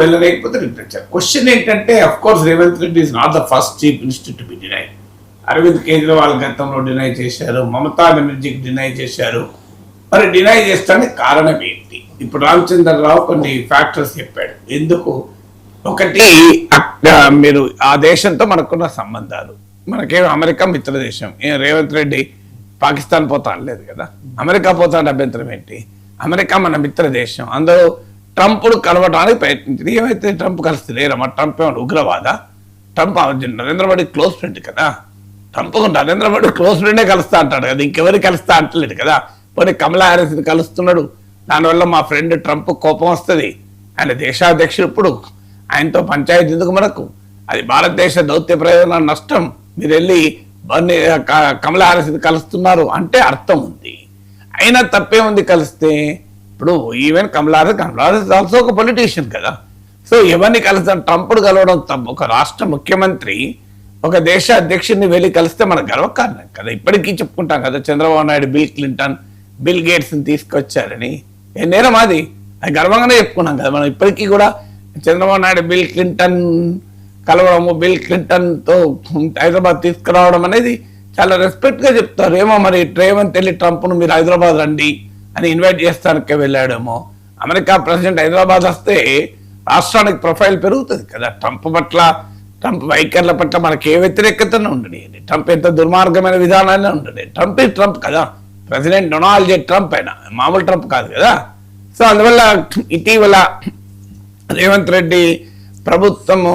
వెళ్ళలేకపోతే literature. Question ఏంటంటే of course Revanth Reddy is not the first chief minister to be denied. Arvind Kejriwal గతంలో deny చేశారు, Mamata బెనర్జీకి deny చేశారు. మరి డినై చేస్తానికి కారణం ఏంటి? ఇప్పుడు రామచంద్రరావు కొన్ని ఫ్యాక్టర్స్ చెప్పాడు ఎందుకు. ఒకటి, మీరు ఆ దేశంతో మనకున్న సంబంధాలు. మనకేం అమెరికా మిత్ర దేశం. రేవంత్ రెడ్డి పాకిస్తాన్ పోతా అనలేదు కదా, అమెరికా పోతాను అభ్యంతరం ఏంటి? అమెరికా మన మిత్ర దేశం. అందరూ ట్రంప్ను కలవడానికి ప్రయత్నించింది. ఏమైతే ట్రంప్ కలిస్తే లేరమ్మా, ట్రంప్ ఏమన్నా ఉగ్రవాద? Trump Narendra Modi close friend కదా. ట్రంప్ నరేంద్ర మోడీ క్లోజ్ ఫ్రెండే కలుస్తా అంటాడు కదా, ఇంకెవరికి కలుస్తా అంటలేడు కదా. పోనీ కమలా హ్యారిస్ని కలుస్తున్నాడు, దానివల్ల మా ఫ్రెండ్ ట్రంప్ కోపం వస్తుంది. ఆయన దేశాధ్యక్షుడు, ఇప్పుడు ఆయనతో పంచాయతీ ఎందుకు మనకు? అది భారతదేశ దౌత్య ప్రయోజన నష్టం. మీరు వెళ్ళి కమలా హ్యారిస్ని కలుస్తున్నారు అంటే అర్థం ఉంది. అయినా తప్పే ఉంది కలిస్తే. ఇప్పుడు ఈవెన్ కమలా హ్యారిస్ ఆల్సో ఒక పొలిటీషియన్ కదా. సో ఎవరిని కలుస్తాం? ట్రంప్ను కలవడం తప్ప. ఒక రాష్ట్ర ముఖ్యమంత్రి ఒక దేశ అధ్యక్షుడిని వెళ్ళి కలిస్తే మన గర్వకారణం కదా. ఇప్పటికీ చెప్పుకుంటాం కదా, Chandrababu Naidu Bill Clinton, Bill గేట్స్ని తీసుకొచ్చారని. ఏ నేరం అది గర్వంగానే చెప్పుకున్నాం కదా మనం. ఇప్పటికీ కూడా చంద్రబాబు నాయుడు బిల్ క్లింటన్ కలవడము, బిల్ క్లింటన్తో హైదరాబాద్ తీసుకురావడం అనేది చాలా రెస్పెక్ట్గా చెప్తారు. ఏమో మరి రేవంత్ వెళ్ళి ట్రంప్ను మీరు హైదరాబాద్ రండి అని ఇన్వైట్ చేస్తానికే వెళ్ళాడేమో. అమెరికా ప్రెసిడెంట్ హైదరాబాద్ వస్తే రాష్ట్రానికి ప్రొఫైల్ పెరుగుతుంది కదా. ట్రంప్ పట్ల, ట్రంప్ వైఖరుల పట్ల మనకి ఏ వ్యతిరేకతనే ఉండదు. ట్రంప్ ఎంత దుర్మార్గమైన విధానాన్ని ఉండదు. ట్రంప్ ట్రంప్ కదా, ప్రెసిడెంట్ డొనాల్డ్ జే ట్రంప్ అయినా మామూలు ట్రంప్ కాదు కదా. సో అందువల్ల ఇటీవల రేవంత్ రెడ్డి ప్రభుత్వము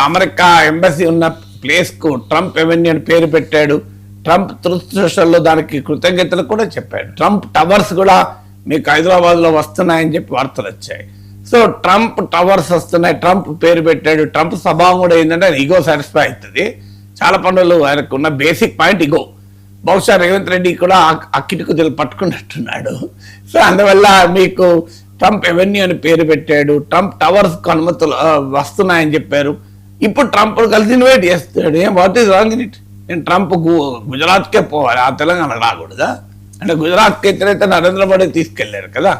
అమెరికా ఎంబసీ ఉన్న ప్లేస్కు ట్రంప్ ఎవెన్యూ అని పేరు పెట్టాడు. ట్రంప్ ట్రూత్ సోషల్లో దానికి కృతజ్ఞతలు కూడా చెప్పాడు. ట్రంప్ టవర్స్ కూడా మీకు హైదరాబాద్లో వస్తున్నాయని చెప్పి వార్తలు వచ్చాయి. సో ట్రంప్ టవర్స్ వస్తున్నాయి, ట్రంప్ పేరు పెట్టాడు. ట్రంప్ స్వభావం కూడా ఏంటంటే ఆయన ఈగో సాటిస్ఫై అవుతుంది. చాలా పనులు ఆయనకు ఉన్న బేసిక్ పాయింట్ ఈగో. బహుశా రేవంత్ రెడ్డి కూడా ఆ కిటుకు పట్టుకున్నట్టున్నాడు. సో అందువల్ల మీకు ట్రంప్ ఎవెన్యూ అని పేరు పెట్టాడు. ట్రంప్ టవర్స్కు అనుమతులు వస్తున్నాయని చెప్పారు. ఇప్పుడు ట్రంప్ కలిసి ఇన్వైట్ చేస్తాడు. What is wrong in it? నేను ట్రంప్ గుజరాత్కే పోవాలి, ఆ తెలంగాణ రాకూడదా? అంటే గుజరాత్కి అయితే నరేంద్ర మోడీ తీసుకెళ్లారు కదా.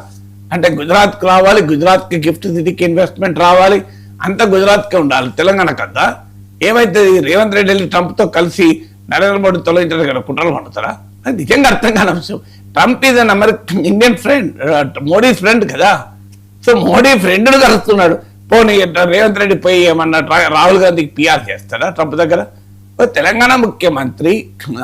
అంటే గుజరాత్కి రావాలి, గుజరాత్కి గిఫ్ట్ సిటీకి ఇన్వెస్ట్మెంట్ రావాలి, అంతా గుజరాత్కే ఉండాలి, తెలంగాణ కదా. ఏమైతే రేవంత్ రెడ్డి వెళ్ళి ట్రంప్తో కలిసి నరేంద్ర మోడీ తొలగించడం కదా కుట్రలు పండుతారా? అది నిజంగా అర్థం కాని అంశం. Trump is an American Indian friend, Modi friend కదా. సో మోడీ ఫ్రెండ్ను కలుస్తున్నాడు. పోనీ రేవంత్ రెడ్డి పోయి ఏమన్నా రాహుల్ గాంధీకి పిఆర్ చేస్తాడా ట్రంప్ దగ్గర? తెలంగాణ ముఖ్యమంత్రి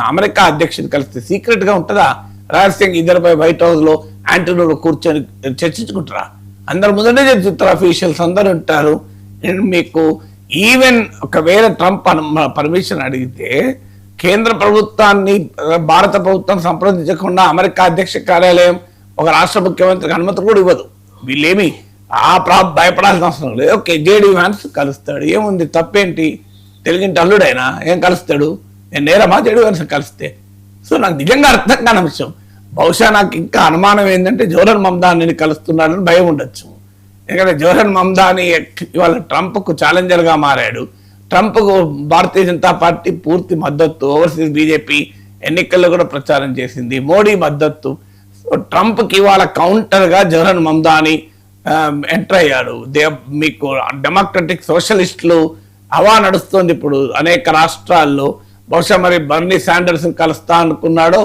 అమెరికా అధ్యక్షుడు కలిస్తే సీక్రెట్గా ఉంటుందా? రహస్యంగా ఇద్దరిపై వైట్ హౌస్లో యాంటోనీలో కూర్చొని చర్చించుకుంటారా? అందరు ముందరే చర్చిస్తారు, అఫీషియల్స్ అందరు ఉంటారు. మీకు ఈవెన్ ఒకవేళ ట్రంప్ పర్మిషన్ అడిగితే కేంద్ర ప్రభుత్వాన్ని, భారత ప్రభుత్వం సంప్రదించకుండా అమెరికా అధ్యక్ష కార్యాలయం ఒక రాష్ట్ర ముఖ్యమంత్రికి అనుమతి కూడా ఇవ్వదు. వీళ్ళేమి భయపడాల్సిన అవసరం లేదు. ఓకే, జేడీ వ్యాన్స్ కలుస్తాడు, ఏముంది తప్పేంటి? తెలుగింటి అల్లుడైనా ఏం కలుస్తాడు? నేను నేరమా జేడీ వ్యాన్స్ కలిస్తే? సో నాకు నిజంగా అర్థం కాని అంశం. బహుశా నాకు ఇంకా అనుమానం ఏంటంటే జోహర్ మమ్దానీని కలుస్తున్నాడని భయం ఉండొచ్చు. ఎందుకంటే జోహర్ మమ్దానీ ఇవాళ ట్రంప్కు ఛాలెంజర్గా మారాడు. ట్రంప్కు భారతీయ జనతా పార్టీ పూర్తి మద్దతు, ఓవర్సీస్ బీజేపీ ఎన్నికల్లో కూడా ప్రచారం చేసింది, మోడీ మద్దతు. సో ట్రంప్కి ఇవాళ కౌంటర్గా జోహర్ మమ్దానీ ఎంటర్ అయ్యాడు. మీకు డెమోక్రటిక్ సోషలిస్టులు హవా నడుస్తుంది ఇప్పుడు అనేక రాష్ట్రాల్లో. బహుశా మరి బర్నీ శాండర్స్ని కలుస్తా అనుకున్నాడో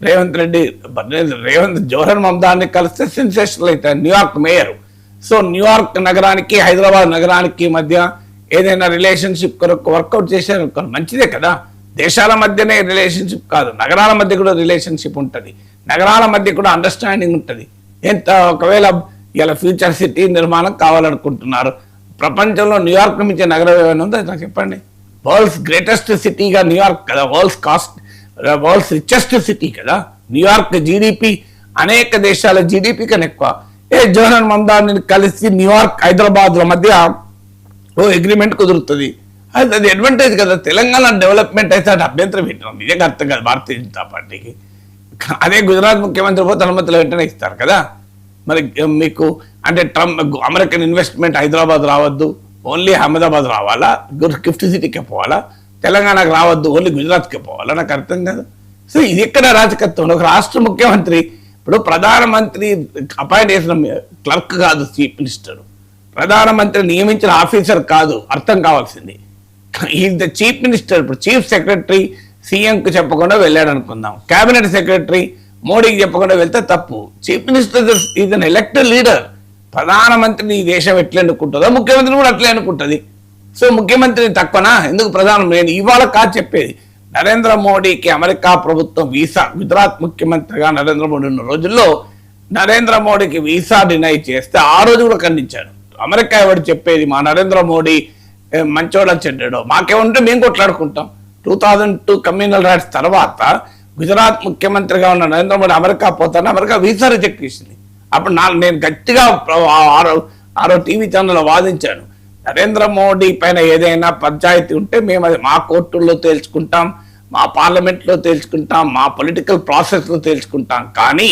రేవంత్ జోహర్ మమ్దాన్ని కలిస్తే సెన్సేషనల్ అవుతాయి. New York mayor. సో న్యూయార్క్ నగరానికి హైదరాబాద్ నగరానికి మధ్య ఏదైనా రిలేషన్షిప్ కొరకు వర్కౌట్ చేశారు మంచిదే కదా. దేశాల మధ్యనే రిలేషన్షిప్ కాదు, నగరాల మధ్య కూడా రిలేషన్షిప్ ఉంటుంది, నగరాల మధ్య కూడా అండర్స్టాండింగ్ ఉంటుంది. ఎంత ఒకవేళ ఇలా ఫ్యూచర్ సిటీ నిర్మాణం కావాలనుకుంటున్నారు, ప్రపంచంలో న్యూయార్క్ మించే నగరం ఏమైనా ఉందో నాకు చెప్పండి. వరల్డ్స్ గ్రేటెస్ట్ సిటీగా న్యూయార్క్ కదా, వరల్డ్స్ రిచెస్ట్ సిటీ కదా న్యూయార్క్. జీడిపి అనేక దేశాల జీడిపి కన్నా ఎక్కువ. జోహర్ మమ్దానీని కలిసి న్యూయార్క్ హైదరాబాద్ల మధ్య ఓ అగ్రిమెంట్ కుదురుతుంది. అది అడ్వాంటేజ్ కదా. తెలంగాణ డెవలప్మెంట్ అయితే అది అభ్యంతరం పెట్టడం నిజంగా అర్థం కాదు భారతీయ జనతా పార్టీకి. అదే గుజరాత్ ముఖ్యమంత్రి పోతే అనుమతులు వెంటనే ఇస్తారు కదా. మరి మీకు అంటే ట్రంప్ అమెరికన్ ఇన్వెస్ట్మెంట్ హైదరాబాద్ రావద్దు, ఓన్లీ అహ్మదాబాద్ రావాలా, గిఫ్ట్ సిటీకే పోవాలా, తెలంగాణకు రావద్దు, ఓన్లీ గుజరాత్కే పోవాలా? నాకు అర్థం కాదు. సో ఇది ఎక్కడ రాజకత్వం? ఒక రాష్ట్ర ముఖ్యమంత్రి, ఇప్పుడు ప్రధానమంత్రి అపాయింట్ చేసిన క్లర్క్ కాదు చీఫ్ మినిస్టర్, ప్రధానమంత్రి నియమించిన ఆఫీసర్ కాదు, అర్థం కావాల్సింది. Is the chief minister. ఇప్పుడు చీఫ్ సెక్రటరీ సీఎంకు చెప్పకుండా వెళ్ళాడు అనుకుందాం, కేబినెట్ సెక్రటరీ మోడీకి చెప్పకుండా వెళ్తే తప్పు. Chief minister is an elected leader. ప్రధానమంత్రిని ఈ దేశం ఎట్లా ఎన్నుకుంటుందో ముఖ్యమంత్రి కూడా అట్లా ఎన్నుకుంటుంది. సో ముఖ్యమంత్రిని తక్కువనా ఎందుకు? నేను ఇవాళ కాదు చెప్పేది, నరేంద్ర మోడీకి అమెరికా ప్రభుత్వం వీసా, గుజరాత్ ముఖ్యమంత్రిగా నరేంద్ర మోడీ ఉన్న రోజుల్లో నరేంద్ర మోడీకి వీసా డినై చేస్తే ఆ రోజు కూడా ఖండించాడు. అమెరికా ఎవరు చెప్పేది మా నరేంద్ర మోడీ మంచోడా చెడ్డాడో, మాకేముంటే మేము కొట్లాడుకుంటాం. 2002 కమ్యూనల్ రైట్స్ తర్వాత గుజరాత్ ముఖ్యమంత్రిగా ఉన్న నరేంద్ర మోడీ అమెరికా పోతాను, అమెరికా వీసా రిజెక్ట్ చేసింది. అప్పుడు నేను గట్టిగా ఆరో టీవీ ఛానల్లో వాదించాను, నరేంద్ర మోడీ పైన ఏదైనా పంచాయతీ ఉంటే మేము అది మా కోర్టుల్లో తేల్చుకుంటాం, మా పార్లమెంట్లో తేల్చుకుంటాం, మా పొలిటికల్ ప్రాసెస్లో తేల్చుకుంటాం, కానీ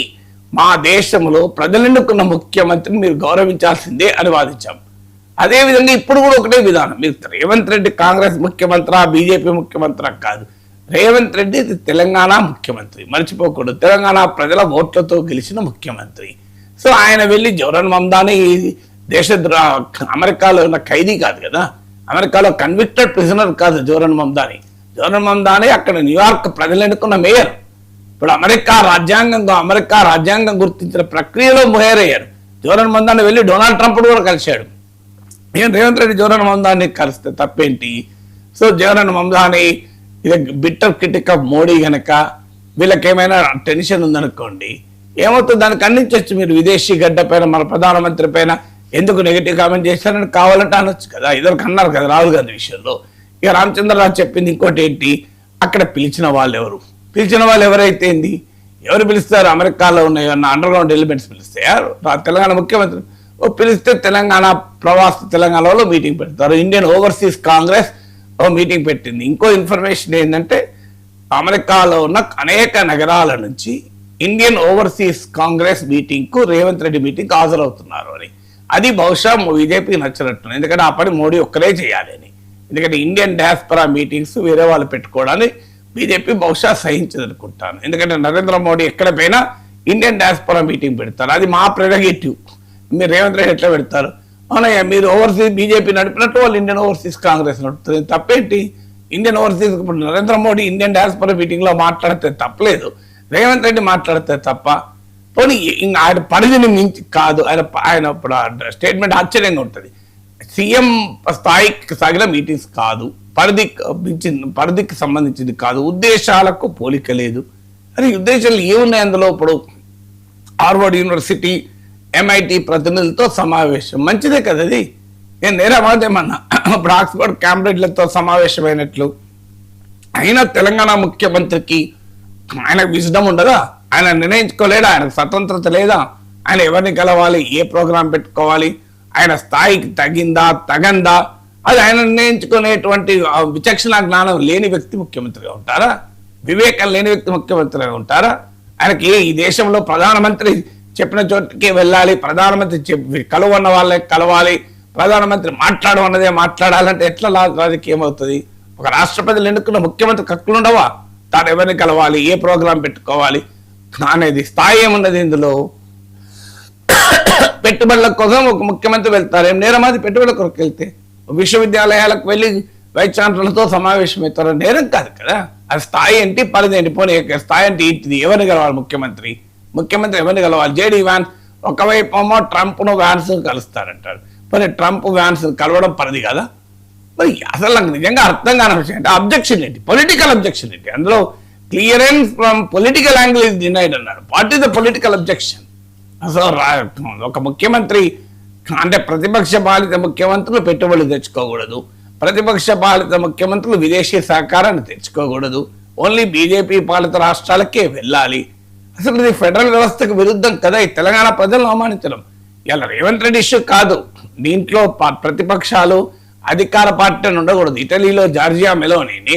మా దేశంలో ప్రజలెన్నుకున్న ముఖ్యమంత్రిని మీరు గౌరవించాల్సిందే అని వాదించాం. అదేవిధంగా ఇప్పుడు కూడా ఒకటే విధానం. మీరు రేవంత్ రెడ్డి కాంగ్రెస్ ముఖ్యమంత్రి, బీజేపీ ముఖ్యమంత్రి కాదు, రేవంత్ రెడ్డి తెలంగాణ ముఖ్యమంత్రి, మర్చిపోకూడదు. తెలంగాణ ప్రజల ఓట్లతో గెలిచిన ముఖ్యమంత్రి. సో ఆయన వెళ్ళి జౌరన్ మమ్దాని అమెరికాలో ఉన్న ఖైదీ కాదు కదా, అమెరికాలో కన్విక్టెడ్ ప్రిజనర్ కాదు జౌరన్ మమ్దాని. జౌరన్ మమ్దాని అక్కడ న్యూయార్క్ ప్రజలు ఎన్నుకున్న మేయర్. ఇప్పుడు అమెరికా రాజ్యాంగం గుర్తించిన ప్రక్రియలో మొహేరయ్యారు. జౌరన్ మమ్దాని వెళ్ళి డొనాల్డ్ ట్రంప్ కూడా కలిశాడు. నేను రేవంత్ రెడ్డి జౌరన్ మమ్దాని కలిస్తే తప్పేంటి? సో జౌరన్ మమ్దాని ఇది బిట్టర్ క్రిటిక్ ఆఫ్ మోడీ కనుక వీళ్ళకేమైనా టెన్షన్ ఉందనుకోండి, ఏమవుతుంది దాన్ని ఖండించవచ్చు. మీరు విదేశీ గడ్డ పైన మన ప్రధానమంత్రి పైన ఎందుకు నెగిటివ్ కామెంట్ చేశారని కావాలంటే అనొచ్చు కదా. ఇద్దరికి అన్నారు కదా రాహుల్ గాంధీ విషయంలో. ఇక రామచంద్రరావు చెప్పింది ఇంకోటి ఏంటి, అక్కడ పిలిచిన వాళ్ళు ఎవరైతే ఏంది, ఎవరు పిలుస్తారు? అమెరికాలో ఉన్న ఏమన్నా అండర్ గ్రౌండ్ ఎలిమెంట్స్ పిలుస్తాయా? తెలంగాణ ముఖ్యమంత్రి పిలిస్తే తెలంగాణ తెలంగాణలో మీటింగ్ పెడతారు. ఇండియన్ ఓవర్సీస్ కాంగ్రెస్ మీటింగ్ పెట్టింది. ఇంకో ఇన్ఫర్మేషన్ ఏంటంటే అమెరికాలో ఉన్న అనేక నగరాల నుంచి ఇండియన్ ఓవర్సీస్ కాంగ్రెస్ మీటింగ్కు రేవంత్ రెడ్డి మీటింగ్కి హాజరవుతున్నారు అని. అది బహుశా బీజేపీకి నచ్చినట్టు, ఎందుకంటే ఆ పని మోడీ ఒక్కరే చేయాలి అని. ఎందుకంటే ఇండియన్ డయాస్పరా మీటింగ్స్ వేరే వాళ్ళు పెట్టుకోవడానికి బీజేపీ బహుశా సహించదనుకుంటాను. ఎందుకంటే నరేంద్ర మోడీ ఎక్కడ పోయినా ఇండియన్ డయాస్పరా మీటింగ్ పెడతారు, అది మా ప్రెరగేటివ్. మీరు రేవంత్ రెడ్డి ఎట్లా పెడతారు? అవునయ్యా, మీరు ఓవర్సీస్ బీజేపీ నడిపినట్టు వాళ్ళు ఇండియన్ ఓవర్సీస్ కాంగ్రెస్ నడుపుతుంది, తప్పేంటి? ఇండియన్ ఓవర్సీస్ ఇప్పుడు నరేంద్ర మోడీ ఇండియన్ డయాస్పరా మీటింగ్లో మాట్లాడితే తప్పలేదు, రేవంత్ రెడ్డి మాట్లాడితే తప్ప? పోనీ ఆయన పరిధిని మించి కాదు, ఆయన ఇప్పుడు స్టేట్మెంట్ ఆశ్చర్యంగా ఉంటుంది. సీఎం స్థాయికి సాగిన మీటింగ్స్ కాదు, పరిధికి సంబంధించింది కాదు, ఉద్దేశాలకు పోలిక లేదు. అది ఉద్దేశాలు ఏమున్నాయి అందులో? ఇప్పుడు హార్వర్డ్ యూనివర్సిటీ MIT ప్రతినిధులతో సమావేశం మంచిదే కదా, అది నేను నేరమాదేమన్నా. ఇప్పుడు ఆక్స్ఫర్డ్ క్యాంబ్రిడ్జ్లతో సమావేశమైనట్లు అయినా తెలంగాణ ముఖ్యమంత్రికి ఆయనకు విజ్డమ్ ఉండదా? ఆయన నిర్ణయించుకోలేదా? ఆయనకు స్వతంత్రత లేదా? ఆయన ఎవరిని కలవాలి, ఏ ప్రోగ్రాం పెట్టుకోవాలి, ఆయన స్థాయికి తగందా, అది ఆయన నిర్ణయించుకునేటువంటి విచక్షణ జ్ఞానం లేని వ్యక్తి ముఖ్యమంత్రిగా ఉంటారా? వివేకం లేని వ్యక్తి ముఖ్యమంత్రిగా ఉంటారా? ఆయనకి ఈ దేశంలో ప్రధానమంత్రి చెప్పిన చోటుకి వెళ్ళాలి, ప్రధానమంత్రి కలవన్న వాళ్ళే కలవాలి, ప్రధానమంత్రి మాట్లాడమన్నదే మాట్లాడాలంటే ఎట్లా రాజకీయం అవుతుంది? ఒక రాష్ట్ర ప్రజలు ఎన్నుకున్న ముఖ్యమంత్రి హక్కులు ఉండవా? తాను ఎవరిని కలవాలి, ఏ ప్రోగ్రాం పెట్టుకోవాలి అనేది స్థాయి ఏమున్నది ఇందులో? పెట్టుబడుల కోసం ఒక ముఖ్యమంత్రి వెళ్తారు, ఏం నేరం అది? పెట్టుబడుల కొరకు వెళ్తే విశ్వవిద్యాలయాలకు వెళ్ళి వైస్ ఛాన్సలర్లతో సమావేశం అవుతారు, నేరం కాదు కదా. అది స్థాయి ఏంటి, పరిధి ఏంటి? పోనీ స్థాయి అంటే ఏంటిది? ఎవరిని కలవాలి ముఖ్యమంత్రి ఎవరిని కలవాలి? జేడీ వ్యాన్స్ ఒకవైపు ఏమో ట్రంప్ను వ్యాన్స్ కలుస్తారంటారు, మరి ట్రంప్ వ్యాన్స్ కలవడం పరిధి కదా? మరి అసలు నాకు నిజంగా అర్థం కాని విషయం అంటే అబ్జెక్షన్ ఏంటి, పొలిటికల్ అబ్జెక్షన్ ఏంటి? అందులో clearance from political angle is denied అన్నారు. What is the political objection? అసలు ఒక ముఖ్యమంత్రి అంటే ప్రతిపక్ష పాలిత ముఖ్యమంత్రులు పెట్టుబడులు తెచ్చుకోకూడదు, ప్రతిపక్ష పాలిత ముఖ్యమంత్రులు విదేశీ సహకారాన్ని తెచ్చుకోకూడదు, ఓన్లీ బీజేపీ పాలిత రాష్ట్రాలకే వెళ్ళాలి. అసలు ఇది ఫెడరల్ వ్యవస్థకు విరుద్ధం కదా. ఈ తెలంగాణ ప్రజలను అవమానించడం ఇలా రేవంత్ రెడ్డి ఇష్యూ కాదు. దీంట్లో ప్రతిపక్షాలు అధికార పార్టీ ఉండకూడదు. ఇటలీలో జార్జియా మెలోనీని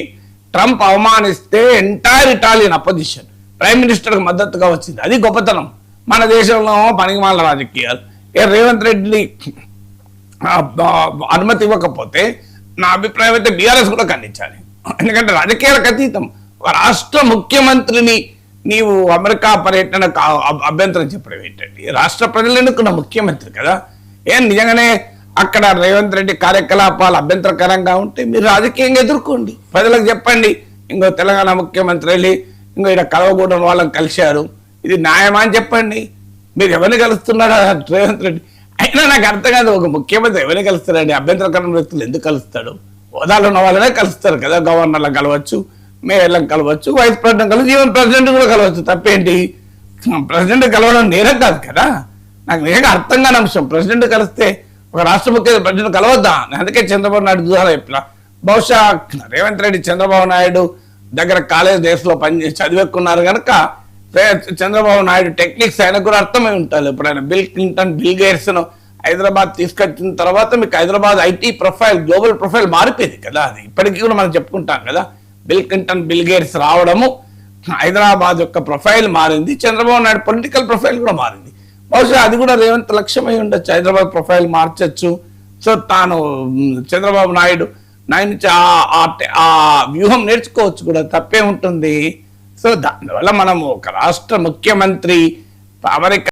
ట్రంప్ అవమానిస్తే ఎంటైర్ ఇటాలియన్ అపోజిషన్ ప్రైమ్ మినిస్టర్కి మద్దతుగా వచ్చింది. అది గొప్పతనం. మన దేశంలో పనికిమాల రాజకీయాలు. రేవంత్ రెడ్డిని అనుమతి ఇవ్వకపోతే నా అభిప్రాయం అయితే బీఆర్ఎస్ కూడా ఖండించాలి. ఎందుకంటే రాజకీయాలకు అతీతం. ఒక రాష్ట్ర ముఖ్యమంత్రిని నీవు అమెరికా పర్యటనకు అభ్యంతరం చెప్పడం ఏంటండి? రాష్ట్ర ప్రజలు ఎన్నుకున్న ముఖ్యమంత్రి కదా. నిజంగానే అక్కడ రేవంత్ రెడ్డి కార్యకలాపాలు అభ్యంతరకరంగా ఉంటే మీరు రాజకీయంగా ఎదుర్కోండి, ప్రజలకు చెప్పండి. ఇంకో తెలంగాణ ముఖ్యమంత్రి వెళ్ళి ఇంకో ఇక్కడ కలవకూడని వాళ్ళని కలిశారు, ఇది న్యాయమా అని చెప్పండి. మీరు ఎవరిని కలుస్తున్నారా రేవంత్ రెడ్డి? అయినా నాకు అర్థం కాదు, ఒక ముఖ్యమంత్రి ఎవరిని కలుస్తారండి? అభ్యంతరకరమైన వ్యక్తులు ఎందుకు కలుస్తాడు? హోదాలు ఉన్న వాళ్ళనే కలుస్తారు కదా, గవర్నర్లను కలవచ్చు, మేయర్లను కలవచ్చు, వైస్ ప్రెసిడెంట్ కలవచ్చు, ఈవెన్ ప్రెసిడెంట్ కూడా కలవచ్చు, తప్పేంటి? ప్రెసిడెంట్ కలవడం నేరం కాదు కదా. నాకు నిజంగా అర్థం కాని అంశం, ప్రెసిడెంట్ కలిస్తే ఒక రాష్ట్ర ముఖ్యమంత్రి ప్రెసిడెంట్ కలవద్దా? అందుకే చంద్రబాబు నాయుడు ద్వారా చెప్పిన, బహుశా రేవంత్ రెడ్డి చంద్రబాబు నాయుడు దగ్గర కాలేజ్ డేస్లో చదివేక్కున్నారు కనుక చంద్రబాబు నాయుడు టెక్నిక్స్ ఆయనకు కూడా అర్థమై ఉంటారు. ఇప్పుడు ఆయన బిల్ క్లింటన్, బిల్ గేట్స్ను హైదరాబాద్ తీసుకొచ్చిన తర్వాత మీకు Hyderabad IT profile, global profile మారిపోయింది కదా. అది ఇప్పటికీ కూడా మనం చెప్పుకుంటాం కదా, బిల్ క్లింటన్, బిల్ గేట్స్ రావడము హైదరాబాద్ యొక్క ప్రొఫైల్ మారింది, చంద్రబాబు నాయుడు పొలిటికల్ ప్రొఫైల్ కూడా మారింది. బహుశా అది కూడా రేవంత్ లక్ష్యమై ఉండొచ్చు, హైదరాబాద్ ప్రొఫైల్ మార్చచ్చు. సో తాను చంద్రబాబు నాయుడు నుంచి ఆ వ్యూహం నేర్చుకోవచ్చు కూడా, తప్పే ఉంటుంది. సో దానివల్ల మనం ఒక రాష్ట్ర ముఖ్యమంత్రి అమెరికా